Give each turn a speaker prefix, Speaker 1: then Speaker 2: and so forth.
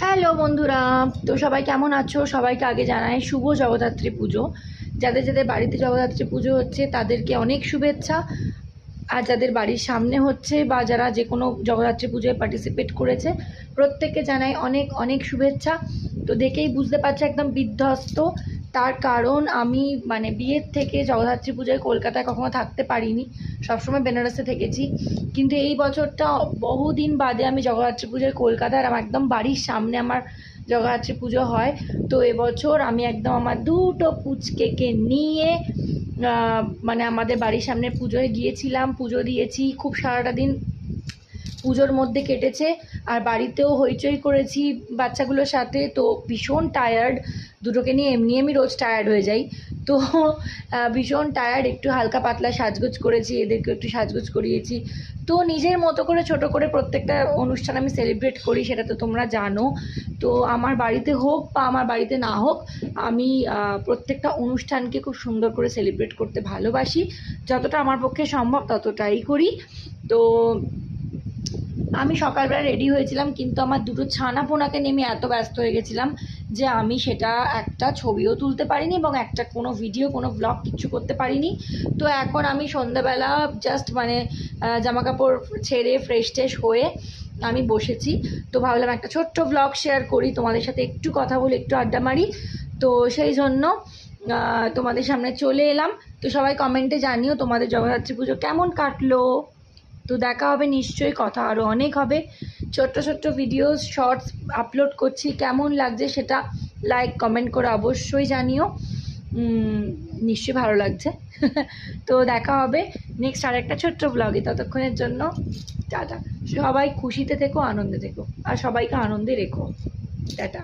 Speaker 1: Hello বন্ধুরা, তো সবাই কেমন আছো? সবাইকে আগে জানাই শুভ জগদ্ধাত্রী পুজো। যাদের যাদের বাড়িতে জগদ্ধাত্রী পুজো হচ্ছে তাদেরকে অনেক শুভেচ্ছা। আর যাদের বাড়ির সামনে হচ্ছে বা যারা যে কোনো জগদ্ধাত্রী পুজোয় পার্টিসিপেট করেছে প্রত্যেককে জানাই অনেক অনেক শুভেচ্ছা। তো দেখেই বুঝতে পারছি একদম বিধ্বস্ত। তার কারণ আমি বিয়ের থেকে জগদ্ধাত্রী পুজোয় কলকাতায় কখনো থাকতে পারিনি, সবসময় বেনারসে থেকেছি। কিন্তু এই বছরটা বহুদিন বাদে আমি জগদ্ধাত্রী পুজোয় কলকাতায়, আমার একদম বাড়ির সামনে আমার জগদ্ধাত্রী পুজো হয়। তো এবছর আমি একদম আমার দুটো পুচকেকে নিয়ে আমাদের বাড়ির সামনে পুজোয় গিয়েছিলাম, পুজো দিয়েছি। খুব সারাটা দিন পুজোর মধ্যে কেটেছে, আর বাড়িতেও হইচই করেছি বাচ্চাগুলোর সাথে। তো ভীষণ টায়ার্ড, দুটোকে নিয়ে এমনি আমি রোজ টায়ার্ড হয়ে যাই। তো ভীষণ টায়ার্ড, একটু হালকা পাতলা সাজগোজ করেছি, এদেরকে একটু সাজগোজ করিয়েছি। তো নিজের মতো করে ছোট করে প্রত্যেকটা অনুষ্ঠান আমি সেলিব্রেট করি, সেটা তো তোমরা জানো। তো আমার বাড়িতে হোক বা আমার বাড়িতে না হোক, আমি প্রত্যেকটা অনুষ্ঠানকে খুব সুন্দর করে সেলিব্রেট করতে ভালোবাসি। যতটা আমার পক্ষে সম্ভব ততটাই করি। তো আমি সকালবেলা রেডি হয়েছিলাম, কিন্তু আমার দুটো ছানা পোনাকে নিয়ে আমি এত ব্যস্ত হয়ে গেছিলাম যে আমি সেটা একটা ছবিও তুলতে পারিনি এবং একটা কোনো ভিডিও কোনো ব্লগ কিচ্ছু করতে পারিনি। তো এখন আমি সন্ধ্যাবেলা জাস্ট জামা কাপড় ছেড়ে ফ্রেশ ট্রেশ হয়ে আমি বসেছি। তো ভাবলাম একটা ছোট্ট ব্লগ শেয়ার করি, তোমাদের সাথে একটু কথা বলে একটু আড্ডা মারি। তো সেই জন্য তোমাদের সামনে চলে এলাম। তো সবাই কমেন্টে জানিও তোমাদের জগদ্ধাত্রী পুজো কেমন কাটলো। তো দেখা হবে নিশ্চয়ই, কথা আরও অনেক হবে। ছোট্ট ছোট্ট ভিডিওস শর্টস আপলোড করছি, কেমন লাগছে সেটা লাইক কমেন্ট করে অবশ্যই জানিও। নিশ্চয়ই ভালো লাগছে। তো দেখা হবে নেক্সট আরেকটা ছোট্ট ব্লগে। ততক্ষণের জন্য টাটা। সবাই খুশিতে থেকো, আনন্দে থেকো, আর সবাইকে আনন্দে রেখো। টাটা।